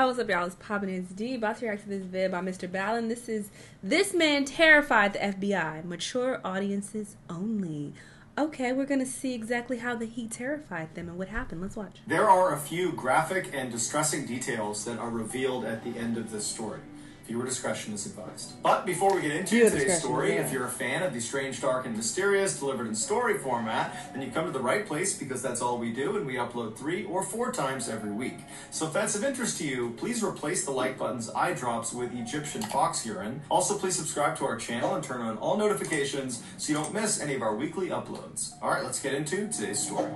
What's up, y'all? It's Poppin' It's D. About to react to this vid by Mr. Ballin. This man terrified the FBI. Mature audiences only. Okay, we're gonna see exactly how he terrified them and what happened. Let's watch. There are a few graphic and distressing details that are revealed at the end of this story. Viewer discretion is advised. But before we get into today's story, if you're a fan of the strange, dark, and mysterious delivered in story format, then you come to the right place because that's all we do, and we upload 3 or 4 times every week. So if that's of interest to you, please replace the like button's eye drops with Egyptian fox urine. Also, please subscribe to our channel and turn on all notifications so you don't miss any of our weekly uploads. Alright, let's get into today's story.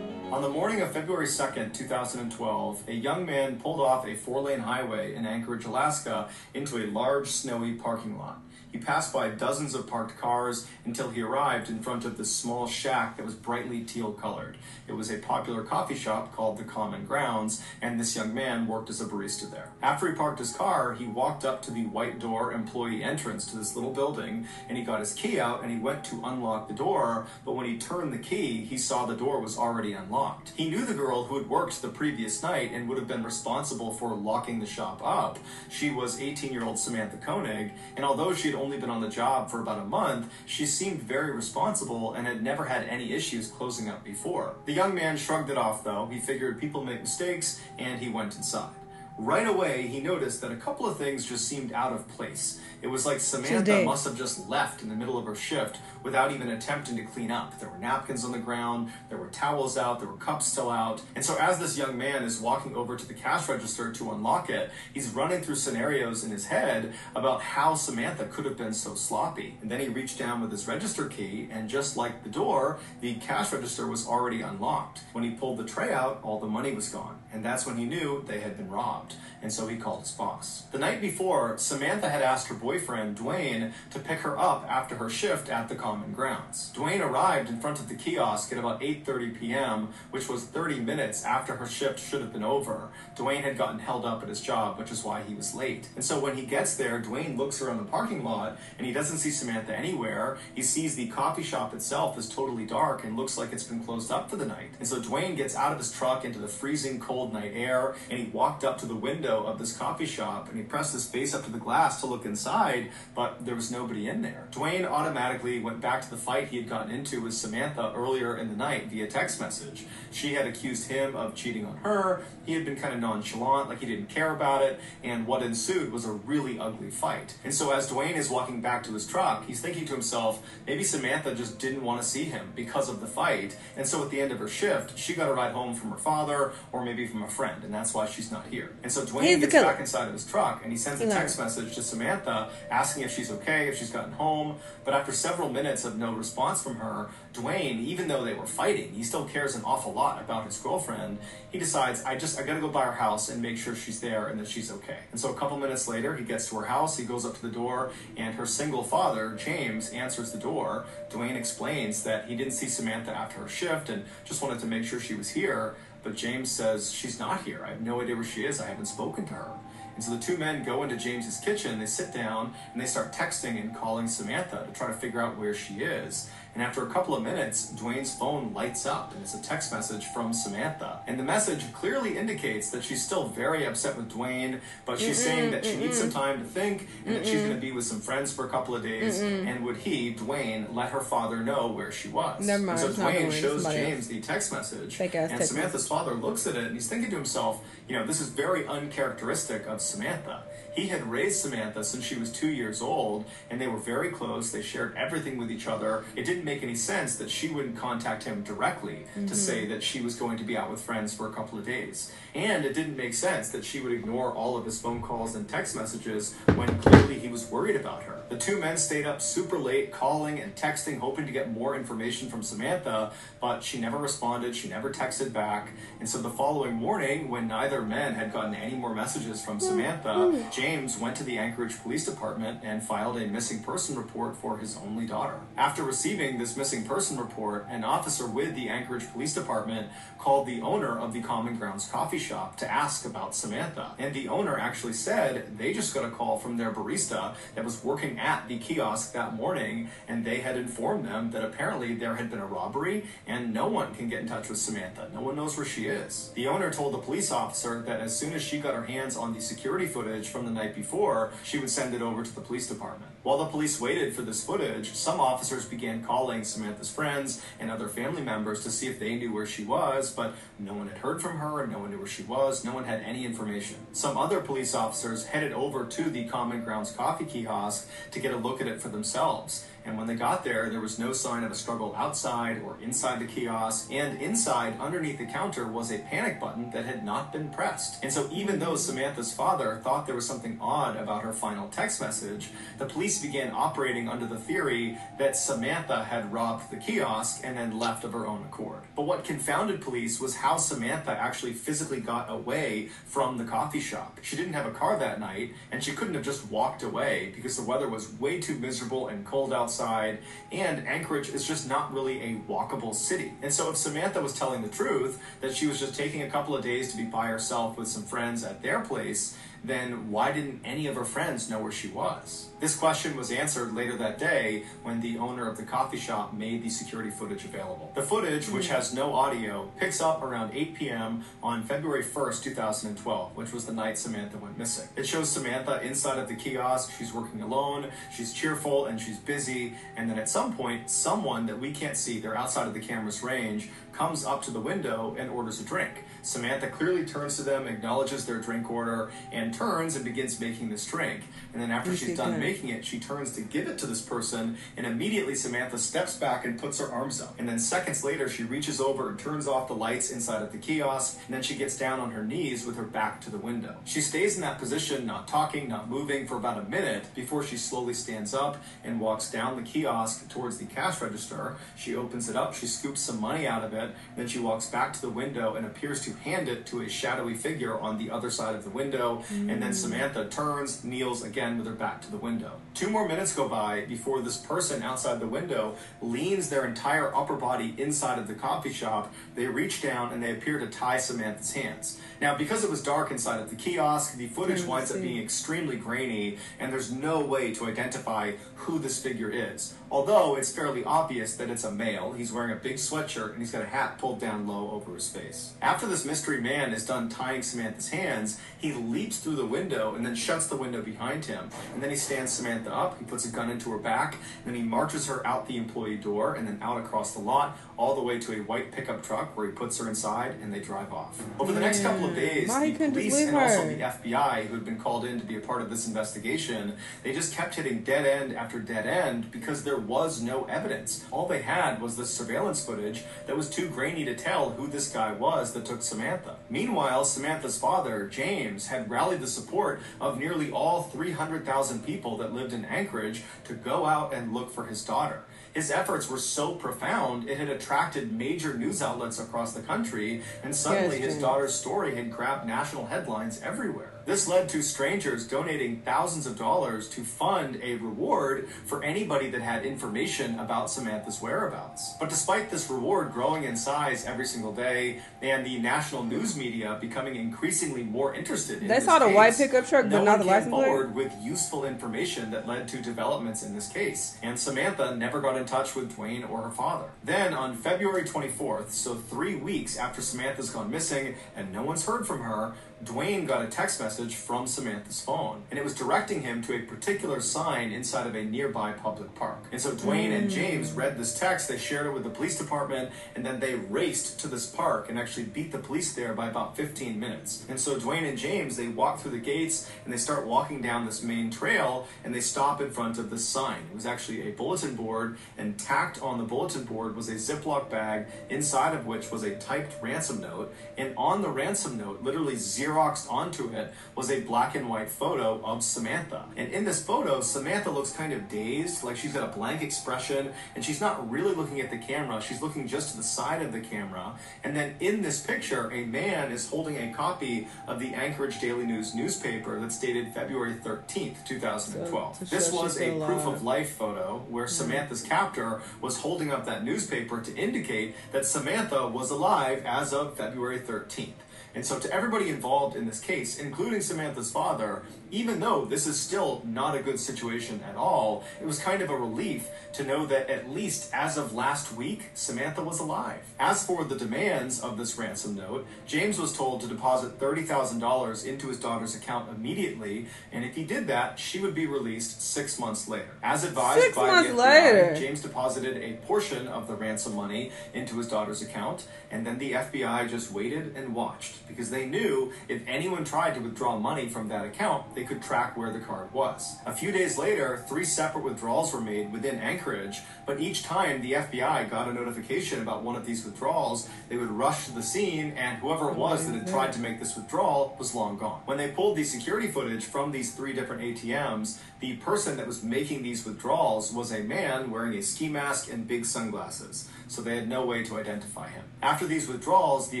On the morning of February 2nd, 2012, a young man pulled off a 4-lane highway in Anchorage, Alaska, into a large, snowy parking lot. He passed by dozens of parked cars until he arrived in front of this small shack that was brightly teal-colored. It was a popular coffee shop called the Common Grounds, and this young man worked as a barista there. After he parked his car, he walked up to the white door employee entrance to this little building, and he got his key out and he went to unlock the door, but when he turned the key, he saw the door was already unlocked. He knew the girl who had worked the previous night and would have been responsible for locking the shop up. She was 18-year-old Samantha Koenig, and although she had only been on the job for about a month, she seemed very responsible and had never had any issues closing up before. The young man shrugged it off though. He figured people make mistakes, and he went inside. Right away, he noticed that a couple of things just seemed out of place. It was like Samantha must have just left in the middle of her shift without even attempting to clean up. There were napkins on the ground, there were towels out, there were cups still out. And so as this young man is walking over to the cash register to unlock it, he's running through scenarios in his head about how Samantha could have been so sloppy. And then he reached down with his register key, and just like the door, the cash register was already unlocked. When he pulled the tray out, all the money was gone. And that's when he knew they had been robbed. And so he called his boss. The night before, Samantha had asked her boyfriend, Dwayne, to pick her up after her shift at the Common Grounds. Dwayne arrived in front of the kiosk at about 8:30 p.m., which was 30 minutes after her shift should have been over. Dwayne had gotten held up at his job, which is why he was late. And so when he gets there, Dwayne looks around the parking lot, and he doesn't see Samantha anywhere. He sees the coffee shop itself is totally dark and looks like it's been closed up for the night. And so Dwayne gets out of his truck into the freezing cold night air, and he walked up to the window of this coffee shop, and he pressed his face up to the glass to look inside, but there was nobody in there. Dwayne automatically went back to the fight he had gotten into with Samantha earlier in the night via text message. She had accused him of cheating on her. He had been kind of nonchalant, like he didn't care about it, and what ensued was a really ugly fight. And so as Dwayne is walking back to his truck, he's thinking to himself, maybe Samantha just didn't want to see him because of the fight, and so at the end of her shift, she got a ride home from her father, or maybe from a friend, and that's why she's not here. And so Dwayne gets back inside of his truck, and he sends a text message to Samantha asking if she's okay, if she's gotten home, but after several minutes of no response from her, Dwayne, even though they were fighting, he still cares an awful lot about his girlfriend. He decides, I gotta go by her house and make sure she's there and that she's okay. And so a couple minutes later, he gets to her house, he goes up to the door, and her single father, James, answers the door. Dwayne explains that he didn't see Samantha after her shift and just wanted to make sure she was here, but James says, she's not here. I have no idea where she is. I haven't spoken to her. And so the two men go into James's kitchen, they sit down, and they start texting and calling Samantha to try to figure out where she is. And after a couple of minutes, Dwayne's phone lights up, and it's a text message from Samantha. And the message clearly indicates that she's still very upset with Dwayne, but she's saying that she needs some time to think, and that she's going to be with some friends for a couple of days, and would he, Dwayne, let her father know where she was. Never mind, and so Dwayne shows James the text message, and Samantha's father looks at it, and he's thinking to himself, you know, this is very uncharacteristic of Samantha. He had raised Samantha since she was 2 years old, and they were very close. They shared everything with each other. It didn't make any sense that she wouldn't contact him directly to say that she was going to be out with friends for a couple of days. And it didn't make sense that she would ignore all of his phone calls and text messages when clearly he was worried about her. The two men stayed up super late, calling and texting, hoping to get more information from Samantha, but she never responded, she never texted back. And so the following morning, when neither man had gotten any more messages from Samantha, James James went to the Anchorage Police Department and filed a missing person report for his only daughter. After receiving this missing person report, an officer with the Anchorage Police Department called the owner of the Common Grounds coffee shop to ask about Samantha. And the owner actually said they just got a call from their barista that was working at the kiosk that morning, and they had informed them that apparently there had been a robbery and no one can get in touch with Samantha. No one knows where she is. The owner told the police officer that as soon as she got her hands on the security footage from the night before, she would send it over to the police department. While the police waited for this footage, some officers began calling Samantha's friends and other family members to see if they knew where she was, but no one had heard from her and no one knew where she was. No one had any information. Some other police officers headed over to the Common Grounds coffee kiosk to get a look at it for themselves. And when they got there was no sign of a struggle outside or inside the kiosk, and inside, underneath the counter, was a panic button that had not been pressed. And so even though Samantha's father thought there was something odd about her final text message, the police began operating under the theory that Samantha had robbed the kiosk and then left of her own accord. But what confounded police was how Samantha actually physically got away from the coffee shop. She didn't have a car that night, and she couldn't have just walked away because the weather was way too miserable and cold outside, and Anchorage is just not really a walkable city. And so if Samantha was telling the truth, that she was just taking a couple of days to be by herself with some friends at their place, then why didn't any of her friends know where she was? This question was answered later that day when the owner of the coffee shop made the security footage available. The footage, which has no audio, picks up around 8 p.m. on February 1st, 2012, which was the night Samantha went missing. It shows Samantha inside of the kiosk. She's working alone, she's cheerful, and she's busy, and then at some point, someone that we can't see, they're outside of the camera's range, comes up to the window and orders a drink. Samantha clearly turns to them, acknowledges their drink order, and turns and begins making this drink. And then after she's done making it, she turns to give it to this person, and immediately Samantha steps back and puts her arms up. And then seconds later, she reaches over and turns off the lights inside of the kiosk, and then she gets down on her knees with her back to the window. She stays in that position, not talking, not moving, for about a minute before she slowly stands up and walks down the kiosk towards the cash register. She opens it up, she scoops some money out of it, then she walks back to the window and appears to hand it to a shadowy figure on the other side of the window, and then Samantha turns, kneels again with her back to the window. 2 more minutes go by before this person outside the window leans their entire upper body inside of the coffee shop. They reach down and they appear to tie Samantha's hands. Now, because it was dark inside of the kiosk, the footage winds up being extremely grainy, and there's no way to identify who this figure is. Although it's fairly obvious that it's a male. He's wearing a big sweatshirt and he's got a hat pulled down low over his face. After this mystery man is done tying Samantha's hands, he leaps through the window and then shuts the window behind him. And then he stands Samantha up, he puts a gun into her back, and then he marches her out the employee door and then out across the lot, all the way to a white pickup truck where he puts her inside and they drive off. Over the next couple of days, the police and also the FBI, who had been called in to be a part of this investigation, they just kept hitting dead end after dead end because there was no evidence. All they had was this surveillance footage that was too grainy to tell who this guy was that took Samantha. Meanwhile, Samantha's father, James, had rallied the support of nearly all 300,000 people that lived in Anchorage to go out and look for his daughter. His efforts were so profound, it had attracted major news outlets across the country, and suddenly his daughter's story had grabbed national headlines everywhere. This led to strangers donating thousands of dollars to fund a reward for anybody that had information about Samantha's whereabouts. But despite this reward growing in size every single day, and the national news media becoming increasingly more interested in this saw the case, white pickup truck, but not the license plate. No one came forward with useful information that led to developments in this case, and Samantha never got in touch with Dwayne or her father. Then on February 24th, so 3 weeks after Samantha's gone missing and no one's heard from her, Dwayne got a text message from Samantha's phone, and it was directing him to a particular sign inside of a nearby public park. And so Dwayne and James read this text, they shared it with the police department, and then they raced to this park and actually beat the police there by about 15 minutes. And so Dwayne and James, they walk through the gates and they start walking down this main trail, and they stop in front of this sign. It was actually a bulletin board, and tacked on the bulletin board was a Ziploc bag, inside of which was a typed ransom note, and on the ransom note, literally 0 Xeroxed onto it was a black and white photo of Samantha. And in this photo, Samantha looks kind of dazed, like she's got a blank expression, and she's not really looking at the camera, she's looking just to the side of the camera. And then in this picture, a man is holding a copy of the Anchorage Daily News newspaper that's dated February 13th, 2012. So this was a proof of life photo where Samantha's captor was holding up that newspaper to indicate that Samantha was alive as of February 13th. And so to everybody involved in this case, including Samantha's father, even though this is still not a good situation at all, it was kind of a relief to know that at least as of last week, Samantha was alive. As for the demands of this ransom note, James was told to deposit $30,000 into his daughter's account immediately, and if he did that, she would be released 6 months later. As advised by the FBI, James deposited a portion of the ransom money into his daughter's account, and then the FBI just waited and watched, because they knew if anyone tried to withdraw money from that account, they could track where the card was. A few days later, 3 separate withdrawals were made within Anchorage, but each time the FBI got a notification about one of these withdrawals, they would rush to the scene, and whoever it was that had tried to make this withdrawal was long gone. When they pulled the security footage from these 3 different ATMs, the person that was making these withdrawals was a man wearing a ski mask and big sunglasses, so they had no way to identify him. After these withdrawals, the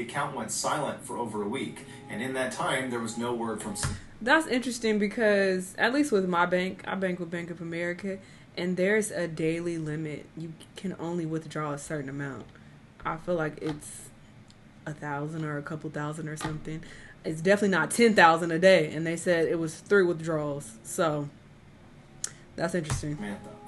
account went silent for over a week, and in that time, there was no word from... That's interesting because, at least with my bank, I bank with Bank of America, and there's a daily limit. You can only withdraw a certain amount. I feel like it's 1,000 or a couple thousand or something. It's definitely not 10,000 a day, and they said it was 3 withdrawals. So that's interesting.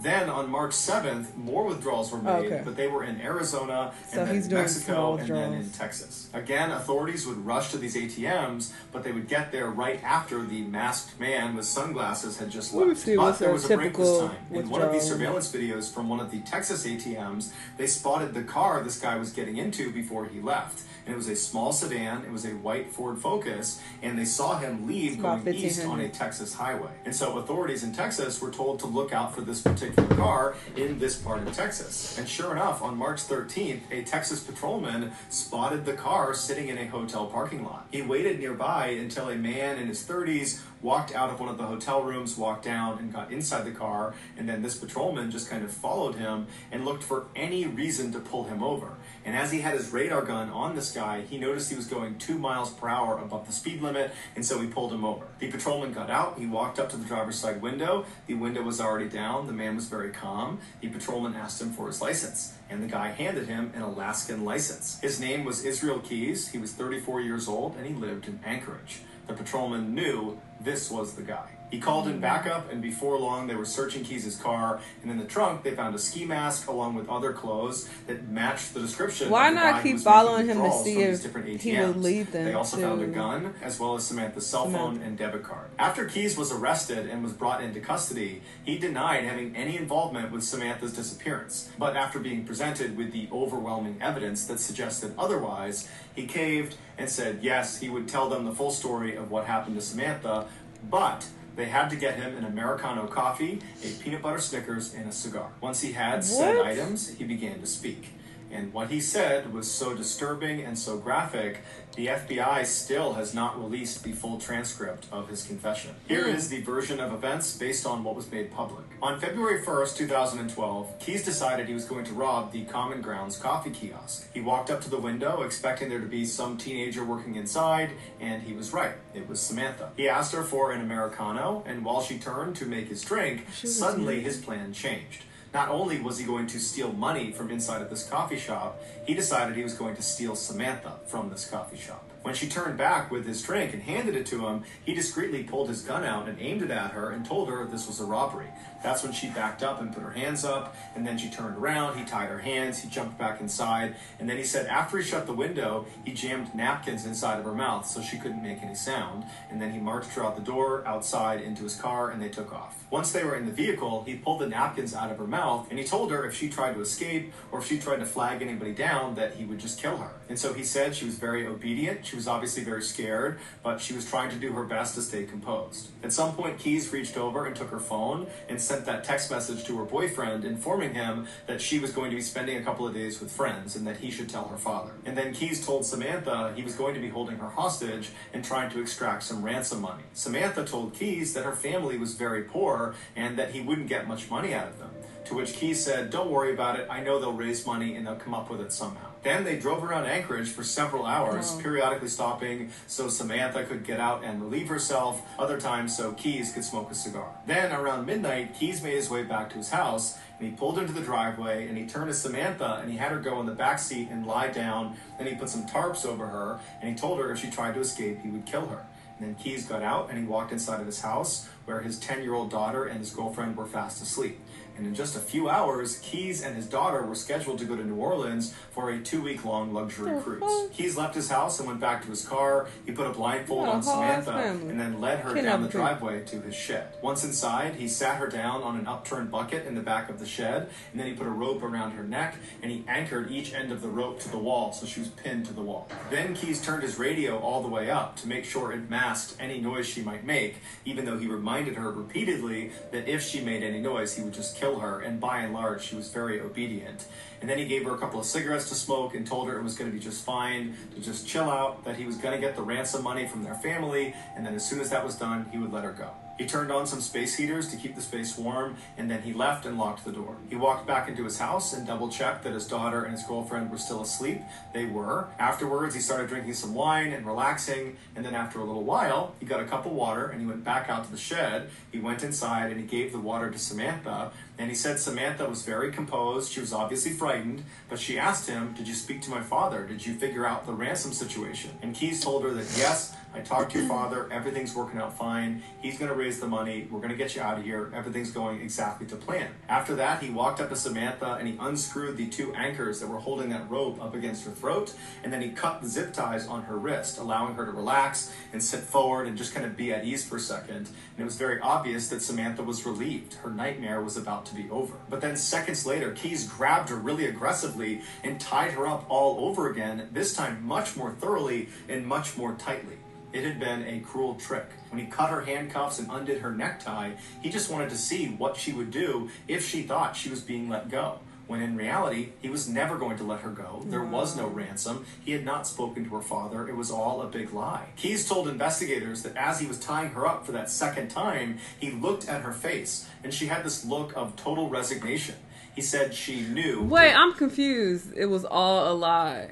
Then on March 7th, more withdrawals were made, but they were in Arizona, and then Mexico, and then in Texas. Again, authorities would rush to these ATMs, but they would get there right after the masked man with sunglasses had just left. But there was a break this time. In one of these surveillance videos from one of the Texas ATMs, they spotted the car this guy was getting into before he left. And it was a small sedan, it was a white Ford Focus, and they saw him leave going east on a Texas highway. And so authorities in Texas were told to look out for this particular car in this part of Texas. And sure enough, on March 13th, a Texas patrolman spotted the car sitting in a hotel parking lot. He waited nearby until a man in his 30s walked out of one of the hotel rooms, walked down, and got inside the car, and then this patrolman just kind of followed him and looked for any reason to pull him over. And as he had his radar gun on this guy, he noticed he was going 2 miles per hour above the speed limit, and so he pulled him over. The patrolman got out, he walked up to the driver's side window, the window was already down, the man was very calm. The patrolman asked him for his license, and the guy handed him an Alaskan license. His name was Israel Keys, he was 34 years old, and he lived in Anchorage. The patrolman knew this was the guy. He called in backup, and before long they were searching Keys' car, and in the trunk they found a ski mask along with other clothes that matched the description. Why not keep following him to see if he would lead them? They also found a gun, as well as Samantha's cell phone and debit card. After Keys was arrested and was brought into custody, he denied having any involvement with Samantha's disappearance. But after being presented with the overwhelming evidence that suggested otherwise, he caved and said yes, he would tell them the full story of what happened to Samantha, but they had to get him an Americano coffee, a peanut butter Snickers, and a cigar. Once he had said items, he began to speak. And what he said was so disturbing and so graphic, the FBI still has not released the full transcript of his confession. Here is the version of events based on what was made public. On February 1st, 2012, Keys decided he was going to rob the Common Grounds coffee kiosk. He walked up to the window expecting there to be some teenager working inside, and he was right. It was Samantha. He asked her for an Americano, and while she turned to make his drink, suddenly his plan changed. Not only was he going to steal money from inside of this coffee shop, he decided he was going to steal Samantha from this coffee shop. When she turned back with his drink and handed it to him, he discreetly pulled his gun out and aimed it at her and told her this was a robbery. That's when she backed up and put her hands up, and then she turned around, he tied her hands, he jumped back inside, and then he said after he shut the window, he jammed napkins inside of her mouth so she couldn't make any sound, and then he marched her out the door, outside, into his car, and they took off. Once they were in the vehicle, he pulled the napkins out of her mouth, and he told her if she tried to escape or if she tried to flag anybody down, that he would just kill her. And so he said she was very obedient, she She was obviously very scared, but she was trying to do her best to stay composed. At some point, Keys reached over and took her phone and sent that text message to her boyfriend informing him that she was going to be spending a couple of days with friends and that he should tell her father. And then Keys told Samantha he was going to be holding her hostage and trying to extract some ransom money. Samantha told Keys that her family was very poor and that he wouldn't get much money out of them. To which Keys said, "Don't worry about it. I know they'll raise money and they'll come up with it somehow." Then they drove around Anchorage for several hours, periodically stopping so Samantha could get out and relieve herself, other times so Keys could smoke a cigar. Then around midnight, Keys made his way back to his house, and he pulled into the driveway, and he turned to Samantha, and he had her go in the back seat and lie down. Then he put some tarps over her, and he told her if she tried to escape, he would kill her. And then Keys got out, and he walked inside of his house, where his 10-year-old daughter and his girlfriend were fast asleep. And in just a few hours, Keys and his daughter were scheduled to go to New Orleans for a 2-week-long luxury cruise. Keys left his house and went back to his car. He put a blindfold on Samantha and then led her down the driveway to his shed. Once inside, he sat her down on an upturned bucket in the back of the shed, and then he put a rope around her neck, and he anchored each end of the rope to the wall so she was pinned to the wall. Then Keys turned his radio all the way up to make sure it masked any noise she might make, even though he reminded her repeatedly that if she made any noise, he would just kill her, and by and large, she was very obedient. And then he gave her a couple of cigarettes to smoke and told her it was going to be just fine, to just chill out, that he was going to get the ransom money from their family, and then as soon as that was done, he would let her go. He turned on some space heaters to keep the space warm, and then he left and locked the door. He walked back into his house and double-checked that his daughter and his girlfriend were still asleep. They were. Afterwards, he started drinking some wine and relaxing, and then after a little while, he got a cup of water, and he went back out to the shed. He went inside, and he gave the water to Samantha, and he said Samantha was very composed. She was obviously frightened, but she asked him, "Did you speak to my father? Did you figure out the ransom situation?" And Keys told her that, "Yes, I talked to your father. Everything's working out fine. He's going to raise the money. We're going to get you out of here. Everything's going exactly to plan." After that, he walked up to Samantha and he unscrewed the 2 anchors that were holding that rope up against her throat, and then he cut the zip ties on her wrist, allowing her to relax and sit forward and just kind of be at ease for a second. And it was very obvious that Samantha was relieved. Her nightmare was about to be over. But then seconds later, Keys grabbed her really aggressively and tied her up all over again, this time much more thoroughly and much more tightly. It had been a cruel trick. When he cut her handcuffs and undid her necktie, he just wanted to see what she would do if she thought she was being let go. When in reality, he was never going to let her go. There was no ransom. He had not spoken to her father. It was all a big lie. Keys told investigators that as he was tying her up for that second time, he looked at her face, and she had this look of total resignation. He said she knew... Wait, I'm confused. It was all a lie.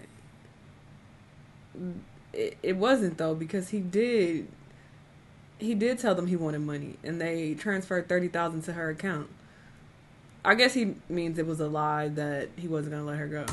It wasn't, though, because he did tell them he wanted money, and they transferred $30,000 to her account. I guess he means it was a lie that he wasn't going to let her go.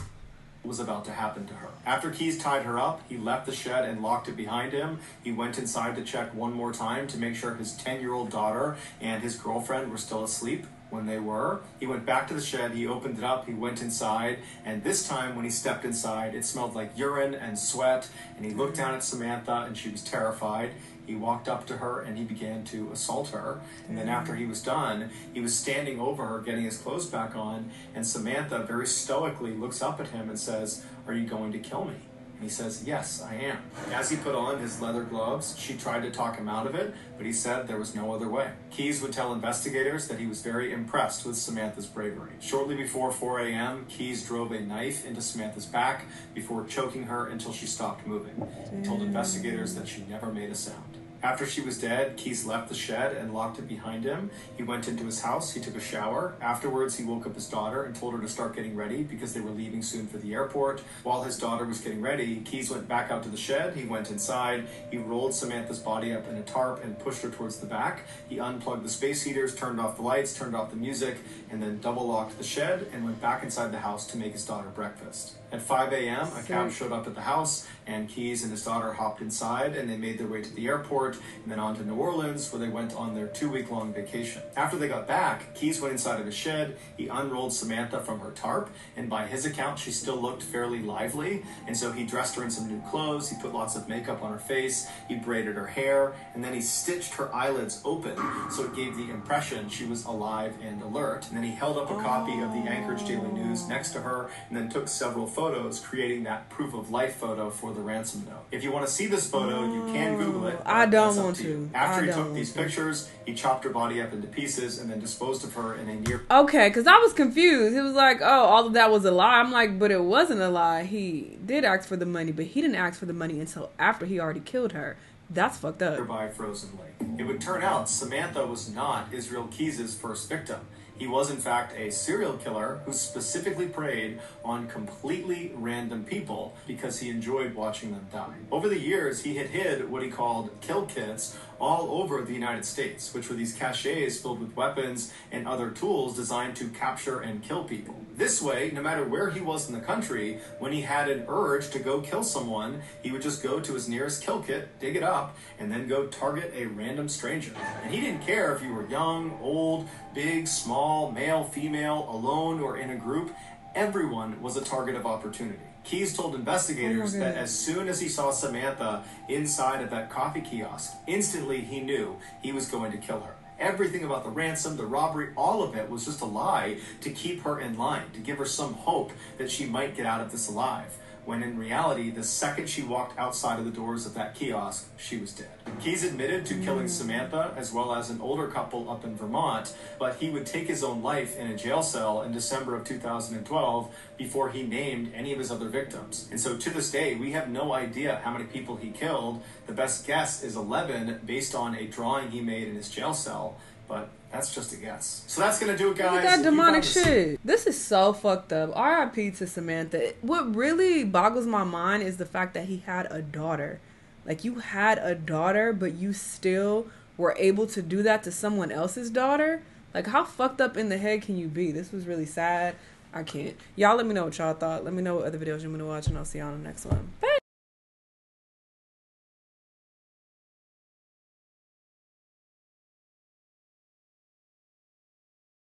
Was about to happen to her. After Keys tied her up, he left the shed and locked it behind him. He went inside to check one more time to make sure his 10-year-old daughter and his girlfriend were still asleep. When they were, he went back to the shed, he opened it up, he went inside, and this time when he stepped inside, it smelled like urine and sweat, and he looked down at Samantha, and she was terrified. He walked up to her, and he began to assault her, and then after he was done, he was standing over her, getting his clothes back on, and Samantha very stoically looks up at him and says, "Are you going to kill me?" And he says, "Yes, I am." As he put on his leather gloves, she tried to talk him out of it, but he said there was no other way. Keys would tell investigators that he was very impressed with Samantha's bravery. Shortly before 4 a.m., Keys drove a knife into Samantha's back before choking her until she stopped moving. He told investigators that she never made a sound. After she was dead, Keys left the shed and locked it behind him. He went into his house, he took a shower. Afterwards, he woke up his daughter and told her to start getting ready because they were leaving soon for the airport. While his daughter was getting ready, Keys went back out to the shed, he went inside, he rolled Samantha's body up in a tarp and pushed her towards the back. He unplugged the space heaters, turned off the lights, turned off the music, and then double-locked the shed and went back inside the house to make his daughter breakfast. At 5 a.m., a cab showed up at the house, and Keys and his daughter hopped inside, and they made their way to the airport. resort, and then on to New Orleans, where they went on their 2-week-long vacation. After they got back, Keyes went inside of his shed, he unrolled Samantha from her tarp, and by his account, she still looked fairly lively, and so he dressed her in some new clothes, he put lots of makeup on her face, he braided her hair, and then he stitched her eyelids open, so it gave the impression she was alive and alert. And then he held up a copy of the Anchorage Daily News next to her, and then took several photos, creating that proof of life photo for the ransom note. If you want to see this photo, you can Google it. I don't want to. After he took these pictures, he chopped her body up into pieces and then disposed of her in a near... Okay, because I was confused. It was like, oh, all of that was a lie. I'm like, but it wasn't a lie. He did ask for the money, but he didn't ask for the money until after he already killed her. That's fucked up. ...nearby frozen lake. It would turn out Samantha was not Israel Keyes' first victim. He was, in fact, a serial killer who specifically preyed on completely random people because he enjoyed watching them die. Over the years, he had hid what he called kill kits all over the United States, which were these caches filled with weapons and other tools designed to capture and kill people. This way, no matter where he was in the country, when he had an urge to go kill someone, he would just go to his nearest kill kit, dig it up, and then go target a random stranger. And he didn't care if you were young, old, big, small, male, female, alone, or in a group. Everyone was a target of opportunity. Keyes told investigators that as soon as he saw Samantha inside of that coffee kiosk, instantly he knew he was going to kill her. Everything about the ransom, the robbery, all of it was just a lie to keep her in line, to give her some hope that she might get out of this alive. When in reality, the second she walked outside of the doors of that kiosk, she was dead. Keyes admitted to killing Samantha as well as an older couple up in Vermont, but he would take his own life in a jail cell in December of 2012 before he named any of his other victims. And so to this day, we have no idea how many people he killed. The best guess is 11 based on a drawing he made in his jail cell, but that's just a guess. So that's gonna do it, guys. Look at that demonic shit. This is so fucked up. R.I.P. to Samantha. What really boggles my mind is the fact that he had a daughter. Like, you had a daughter, but you still were able to do that to someone else's daughter? Like, how fucked up in the head can you be? This was really sad. I can't. Y'all let me know what y'all thought. Let me know what other videos you want me to watch, and I'll see y'all on the next one. Bye.